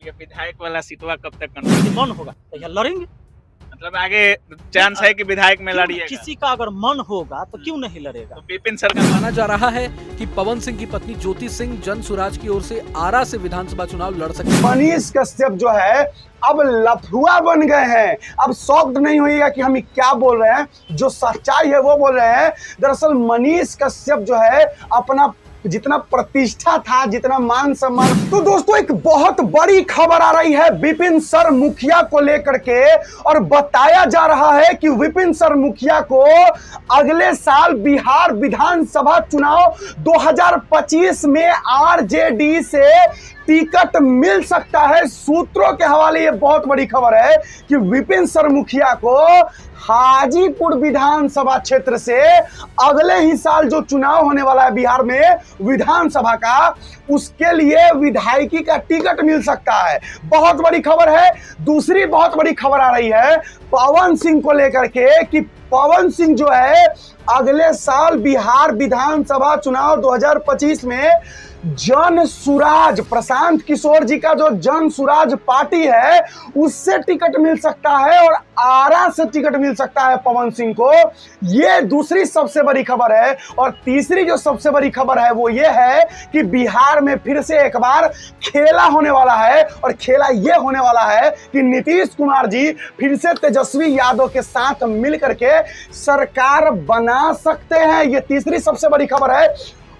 ये विधायक वाला सीटवा कब तक कंफर्म मन होगा तो यहाँ लड़ेंगे। मतलब आगे चांस है कि विधायक में लड़िएगा? किसी का अगर मन होगा तो क्यों नहीं लड़ेगा। तो विपिन सर का माना जा रहा है कि पवन सिंह की पत्नी ज्योति सिंह जन सुराज की ओर से आरा से विधानसभा चुनाव लड़ सकते हैं। मनीष कश्यप जो है अब लफुआ बन गए हैं। अब शॉक्ड नहीं होइएगा कि हम क्या बोल रहे हैं, जो सच्चाई है वो बोल रहे हैं। दरअसल मनीष कश्यप जो है अपना जितना प्रतिष्ठा था, जितना मान सम्मान, तो दोस्तों एक बहुत बड़ी खबर आ रही है विपिन सर मुखिया को लेकर के, और बताया जा रहा है कि विपिन सर मुखिया को अगले साल बिहार विधानसभा चुनाव 2025 में आरजेडी से टिकट मिल सकता है। सूत्रों के हवाले ये बहुत बड़ी खबर है कि विपिन सर मुखिया को हाजीपुर विधानसभा क्षेत्र से अगले ही साल जो चुनाव होने वाला है बिहार में विधानसभा का, उसके लिए विधायकी का टिकट मिल सकता है। बहुत बड़ी खबर है। दूसरी बहुत बड़ी खबर आ रही है पवन सिंह को लेकर के कि पवन सिंह जो है अगले साल बिहार विधानसभा चुनाव 2025 में जन सुराज, प्रशांत किशोर जी का जो जन सुराज पार्टी है उससे टिकट मिल सकता है और आरा से टिकट मिल सकता है पवन सिंह को। ये दूसरी सबसे बड़ी खबर है। और तीसरी जो सबसे बड़ी खबर है वो ये है कि बिहार में फिर से एक बार खेला होने वाला है, और खेला ये होने वाला है कि नीतीश कुमार जी फिर से तेजस्वी यादव के साथ मिलकर के सरकार बना सकते हैं। ये तीसरी सबसे बड़ी खबर है।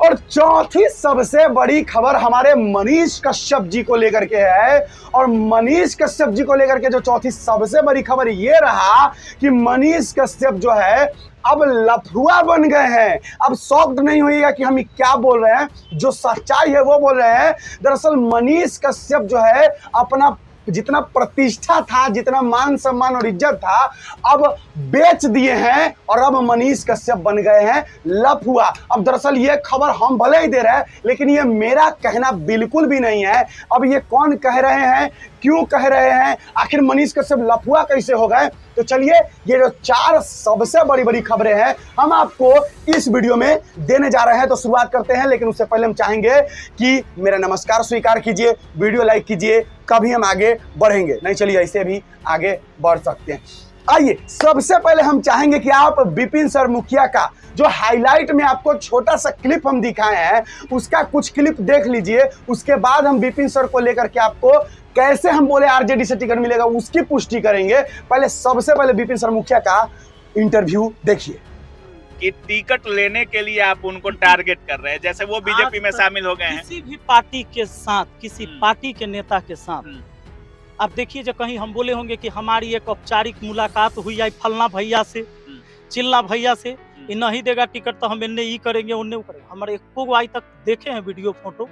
और चौथी सबसे बड़ी खबर हमारे मनीष कश्यप जी को लेकर के है। और मनीष कश्यप जी को लेकर के जो चौथी सबसे बड़ी खबर ये रहा कि मनीष कश्यप जो है अब लफुआ बन गए हैं। अब शॉक्ड नहीं होइएगा कि हम क्या बोल रहे हैं, जो सच्चाई है वो बोल रहे हैं। दरअसल मनीष कश्यप जो है अपना जितना प्रतिष्ठा था, जितना मान सम्मान और इज्जत था, अब बेच दिए हैं और अब मनीष कश्यप बन गए हैं लफुआ। अब दरअसल ये खबर हम भले ही दे रहे हैं, लेकिन ये मेरा कहना बिल्कुल भी नहीं है। अब ये कौन कह रहे हैं, क्यों कह रहे हैं, आखिर मनीष कश्यप लफुआ कैसे हो गए, तो चलिए ये जो चार सबसे बड़ी बड़ी खबरें हैं हम आपको इस वीडियो में देने जा रहे हैं। तो शुरुआत करते हैं, लेकिन उससे पहले हम चाहेंगे कि मेरा नमस्कार स्वीकार कीजिए, वीडियो लाइक कीजिए, कभी हम आगे बढ़ेंगे। नहीं चलिए ऐसे भी आगे बढ़ सकते हैं। आइए सबसे पहले हम चाहेंगे कि आप विपिन सर मुखिया का जो हाईलाइट में आपको छोटा सा क्लिप हम दिखाए हैं उसका कुछ क्लिप देख लीजिए। उसके बाद हम विपिन सर को लेकर के आपको कैसे हम बोले आरजेडी से टिकट मिलेगा उसकी पुष्टि करेंगे। पहले सबसे पहले विपिन सर मुखिया का इंटरव्यू देखिए। कि टिकट लेने के लिए आप उनको टारगेट कर रहे हैं, जैसे वो बीजेपी में शामिल हो गए हैं। किसी भी पार्टी के साथ, किसी पार्टी के नेता के साथ आप देखिए, जो कहीं हम बोले होंगे कि हमारी एक औपचारिक मुलाकात हुई है फलना भैया से, चिल्ला भैया से, ये नहीं देगा टिकट तो हम इन्हें ये करेंगे उन्हें करेंगे। हमारे एक आज तक देखे हैं वीडियो फोटो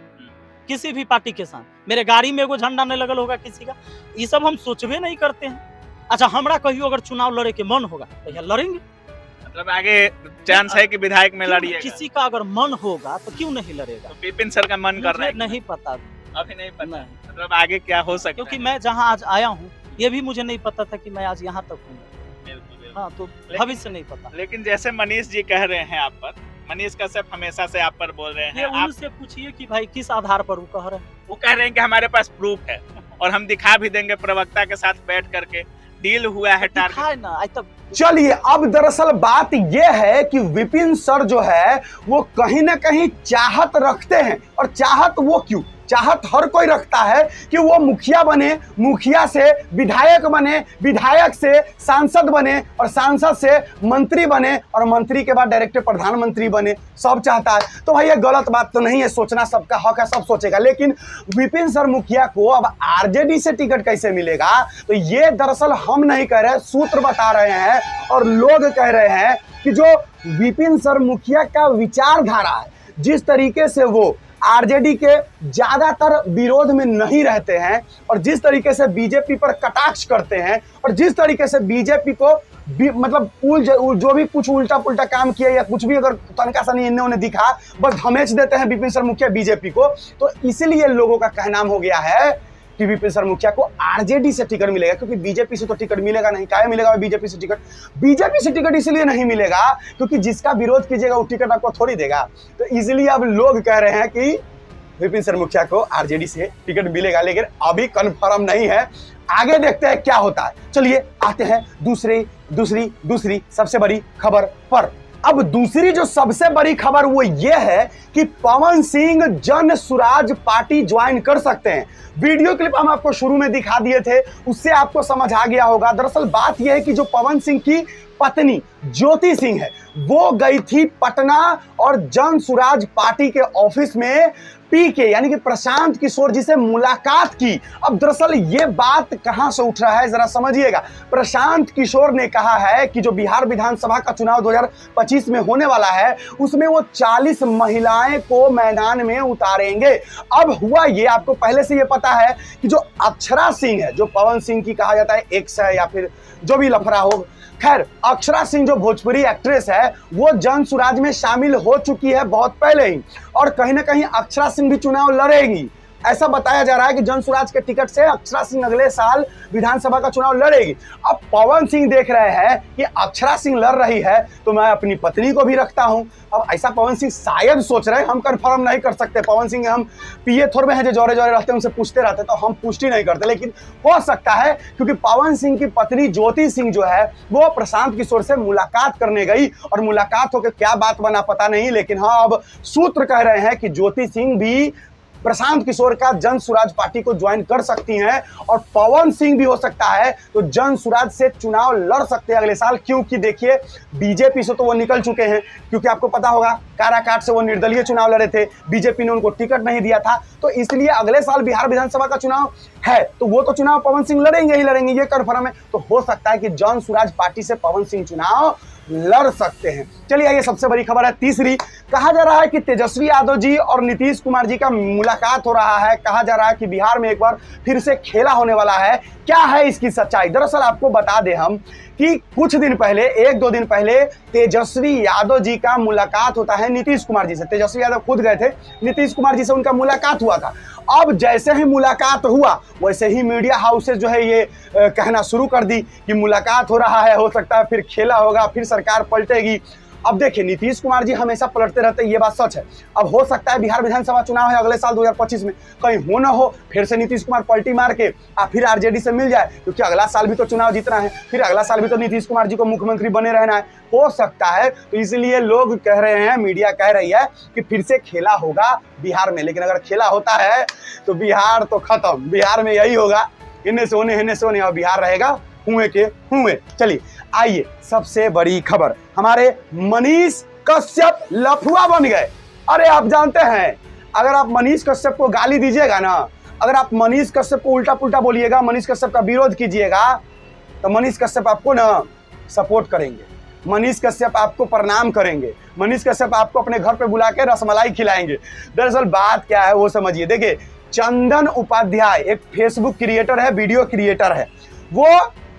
किसी भी पार्टी के साथ। मेरे गाड़ी में एगो झंडा नहीं लगल होगा किसी का, ये सब हम सोचबे नहीं करते हैं। अच्छा, हमरा कहियो अगर चुनाव लड़े के मन होगा तो यहाँ लड़ेंगे। मतलब आगे चांस है कि विधायक में लड़िएगा? किसी का अगर मन होगा तो क्यों नहीं लड़ेगा। तो विपिन सर का मन कर रहा है? नहीं पता, अभी नहीं पता। मतलब आगे क्या हो सकता है? क्योंकि मैं जहाँ आज आया हूँ ये भी मुझे नहीं पता था कि मैं आज यहाँ तक हूँ। हाँ, तो भविष्य नहीं पता। लेकिन जैसे मनीष जी कह रहे हैं आप पर, मनीष कश्यप हमेशा से आप पर बोल रहे हैं, उनसे पूछिए कि भाई किस आधार पर वो कह रहे हैं। वो कह रहे हैं कि हमारे पास प्रूफ है और हम दिखा भी देंगे, प्रवक्ता के साथ बैठ करके डील हुआ है टारगेट ना आज तक। चलिए अब दरअसल बात यह है कि विपिन सर जो है वो कहीं ना कहीं चाहत रखते हैं। और चाहत वो क्यों, चाहत हर कोई रखता है कि वो मुखिया बने, मुखिया से विधायक बने, विधायक से सांसद बने, और सांसद से मंत्री बने, और मंत्री के बाद डायरेक्ट प्रधानमंत्री बने। सब चाहता है। तो भाई ये गलत बात तो नहीं है, सोचना सबका हक है, सब सोचेगा। लेकिन विपिन सर मुखिया को अब आरजेडी से टिकट कैसे मिलेगा, तो ये दरअसल हम नहीं कह रहे, सूत्र बता रहे हैं और लोग कह रहे हैं कि जो विपिन सर मुखिया का विचारधारा है, जिस तरीके से वो आरजेडी के ज्यादातर विरोध में नहीं रहते हैं, और जिस तरीके से बीजेपी पर कटाक्ष करते हैं, और जिस तरीके से बीजेपी को मतलब जो भी कुछ उल्टा पुल्टा काम किया या कुछ भी अगर तनका सा नहीं इन्होंने दिखा, बस धमेच देते हैं विपिन सर मुखिया बीजेपी को। तो इसीलिए लोगों का कहना हो गया है कि विपिन सर मुखिया को आरजेडी से टिकट मिलेगा, क्योंकि बीजेपी से तो टिकट मिलेगा नहीं। काहे मिलेगा बीजेपी से टिकट? बीजेपी से टिकट इसलिए नहीं मिलेगा क्योंकि जिसका विरोध कीजिएगा वो टिकट आपको थोड़ी देगा। तो इसलिए अब लोग कह रहे हैं कि विपिन सर मुखिया को आरजेडी से टिकट मिलेगा, लेकिन अभी कंफर्म नहीं है। आगे देखते हैं क्या होता है। चलिए आते हैं दूसरी सबसे बड़ी खबर पर। अब दूसरी जो सबसे बड़ी खबर वो ये है कि पवन सिंह जन सुराज पार्टी ज्वाइन कर सकते हैं। वीडियो क्लिप हम आपको शुरू में दिखा दिए थे, उससे आपको समझ आ गया होगा। दरअसल बात यह है कि जो पवन सिंह की पत्नी ज्योति सिंह है वो गई थी पटना और जन सुराज पार्टी के ऑफिस में पीके यानी कि प्रशांत किशोर जी से मुलाकात की। अब दरअसल ये बात कहां से उठ रहा है जरा समझिएगा। प्रशांत किशोर ने कहा है कि जो बिहार विधानसभा का चुनाव 2025 में होने वाला है उसमें वो 40 महिलाएं को मैदान में उतारेंगे। अब हुआ ये, आपको पहले से ये पता है कि जो अक्षरा सिंह है, जो पवन सिंह की कहा जाता है एक्स है या फिर जो भी लफड़ा हो, खैर अक्षरा सिंह जो भोजपुरी एक्ट्रेस है वो जन सुराज में शामिल हो चुकी है बहुत पहले ही, और कहीं ना कहीं अक्षरा सिंह भी चुनाव लड़ेगी। ऐसा बताया जा रहा है कि जन सुराज के टिकट से अक्षरा सिंह अगले साल विधानसभा का चुनाव लड़ेगी। अब पवन सिंह देख रहे हैं कि अक्षरा सिंह लड़ रही है तो मैं अपनी पत्नी को भी रखता हूं। अब ऐसा पवन सिंह शायद सोच रहे हैं, हम कंफर्म नहीं कर सकते। पवन सिंह हम पीए थोड़े में है जो जोरे रहते हैं, उनसे पूछते रहते तो हम पुष्टि नहीं करते, लेकिन हो सकता है क्योंकि पवन सिंह की पत्नी ज्योति सिंह जो है वो प्रशांत किशोर से मुलाकात करने गई और मुलाकात होकर क्या बात बना पता नहीं, लेकिन हाँ अब सूत्र कह रहे हैं कि ज्योति सिंह भी प्रशांत किशोर का जन सुराज पार्टी को ज्वाइन कर सकती हैं और पवन सिंह भी हो सकता है तो जन सुराज से चुनाव लड़ सकते हैं अगले साल। क्योंकि देखिए बीजेपी से तो वो निकल चुके हैं, क्योंकि आपको पता होगा काराकाट से वो निर्दलीय चुनाव लड़े थे, बीजेपी ने उनको टिकट नहीं दिया था, तो इसलिए अगले साल बिहार विधानसभा का चुनाव है तो वो तो चुनाव पवन सिंह लड़ेंगे ही लड़ेंगे, ये कन्फर्म है। तो हो सकता है कि जन सुराज पार्टी से पवन सिंह चुनाव लड़ सकते हैं। चलिए ये सबसे बड़ी खबर है। तीसरी, कहा जा रहा है कि तेजस्वी यादव जी और नीतीश कुमार जी का मुलाकात हो रहा है। कहा जा रहा है कि बिहार में एक बार फिर से खेला होने वाला है। क्या है इसकी सच्चाई? दरअसल आपको बता दें हम कि कुछ दिन पहले, 1-2 दिन पहले तेजस्वी यादव जी का मुलाकात होता है नीतीश कुमार जी से। तेजस्वी यादव खुद गए थे, नीतीश कुमार जी से उनका मुलाकात हुआ था। अब जैसे ही मुलाकात हुआ वैसे ही मीडिया हाउसेज जो है ये कहना शुरू कर दी कि मुलाकात हो रहा है, हो सकता है फिर खेला होगा, फिर सरकार पलटेगी। अब देखिए नीतीश कुमार जी हमेशा पलटते रहते हैं, ये बात सच है। अब हो सकता है बिहार विधानसभा चुनाव है अगले साल 2025 में, कहीं हो ना हो फिर से नीतीश कुमार पलटी मार के फिर आरजेडी से मिल जाए, क्योंकि अगला साल भी तो चुनाव जीतना है, फिर अगला साल भी तो नीतीश कुमार जी को मुख्यमंत्री बने रहना है, हो सकता है। तो इसलिए लोग कह रहे हैं, मीडिया कह रही है कि फिर से खेला होगा बिहार में। लेकिन अगर खेला होता है तो बिहार तो खत्म, बिहार में यही होगा, इन्हें से होने और बिहार रहेगा हुए के हुए। चलिए आइए सबसे बड़ी खबर, हमारे मनीष कश्यप लफुआ बन गए। अरे आप जानते हैं अगर आप मनीष कश्यप को गाली दीजिएगा ना, अगर आप मनीष कश्यप को उल्टा पुल्टा बोलिएगा, मनीष कश्यप का विरोध कीजिएगा तो मनीष कश्यप आपको ना सपोर्ट करेंगे, मनीष कश्यप आपको प्रणाम करेंगे, मनीष कश्यप आपको अपने घर पे बुला के रसमलाई खिलाएंगे। दरअसल बात क्या है वो समझिए। देखिए चंदन उपाध्याय एक फेसबुक क्रिएटर है, वीडियो क्रिएटर है, वो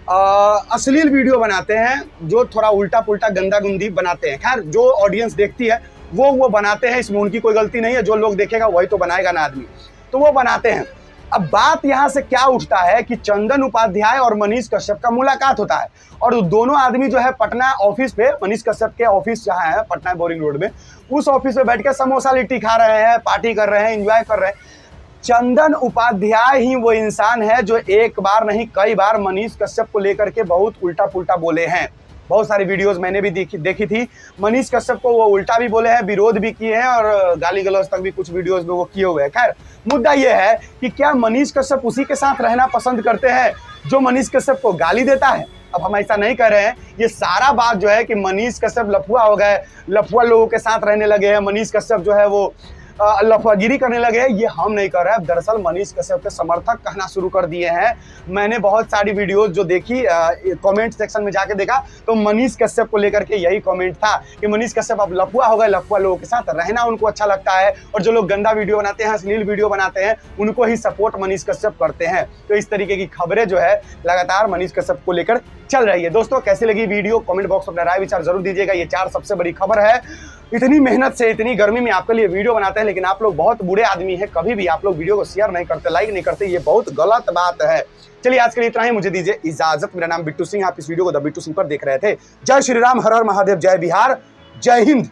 अश्लील वीडियो बनाते हैं जो थोड़ा उल्टा पुल्टा गंदा गुंदी बनाते हैं। खैर जो ऑडियंस देखती है वो बनाते हैं, इसमें उनकी कोई गलती नहीं है, जो लोग देखेगा वही तो बनाएगा ना आदमी, तो वो बनाते हैं। अब बात यहाँ से क्या उठता है कि चंदन उपाध्याय और मनीष कश्यप का मुलाकात होता है और दोनों आदमी जो है पटना ऑफिस पे, मनीष कश्यप के ऑफिस जहाँ है पटना बोरिंग रोड में, उस ऑफिस पे बैठ के समोसा लिट्टी खा रहे हैं, पार्टी कर रहे हैं, एंजॉय कर रहे हैं। चंदन उपाध्याय ही वो इंसान है जो एक बार नहीं कई बार मनीष कश्यप को लेकर के बहुत उल्टा पुल्टा बोले हैं। बहुत सारी वीडियोस मैंने भी देखी थी, मनीष कश्यप को वो उल्टा भी बोले हैं, विरोध भी किए हैं और गाली गलौज तक भी कुछ वीडियोस में वो किए हुए हैं। खैर मुद्दा ये है कि क्या मनीष कश्यप उसी के साथ रहना पसंद करते हैं जो मनीष कश्यप को गाली देता है? अब हम ऐसा नहीं कर रहे हैं, ये सारा बात जो है कि मनीष कश्यप लफुआ हो गए, लफुआ लोगों के साथ रहने लगे हैं, मनीष कश्यप जो है वो लफागिरी करने लगे हैं, ये हम नहीं कर रहे हैं। दरअसल मनीष कश्यप के समर्थक कहना शुरू कर दिए हैं। मैंने बहुत सारी वीडियोस जो देखी, कमेंट सेक्शन में जाके देखा तो मनीष कश्यप को लेकर के यही कमेंट था कि मनीष कश्यप अब लफुआ हो गए, लफुआ लोगों के साथ रहना उनको अच्छा लगता है और जो लोग गंदा वीडियो बनाते हैं, अश्लील वीडियो बनाते हैं, उनको ही सपोर्ट मनीष कश्यप करते हैं। तो इस तरीके की खबरें जो है लगातार मनीष कश्यप को लेकर चल रही है। दोस्तों कैसी लगी वीडियो, कमेंट बॉक्स में अपना राय विचार जरूर दीजिएगा। ये 4 सबसे बड़ी खबर है। इतनी मेहनत से इतनी गर्मी में आपके लिए वीडियो बनाते हैं, लेकिन आप लोग बहुत बुरे आदमी हैं, कभी भी आप लोग वीडियो को शेयर नहीं करते, लाइक नहीं करते, ये बहुत गलत बात है। चलिए आज के लिए इतना ही, मुझे दीजिए इजाजत। मेरा नाम बिट्टू सिंह, आप इस वीडियो को द बिट्टू सिंह पर देख रहे थे। जय श्री राम, हर हर महादेव, जय बिहार, जय हिंद।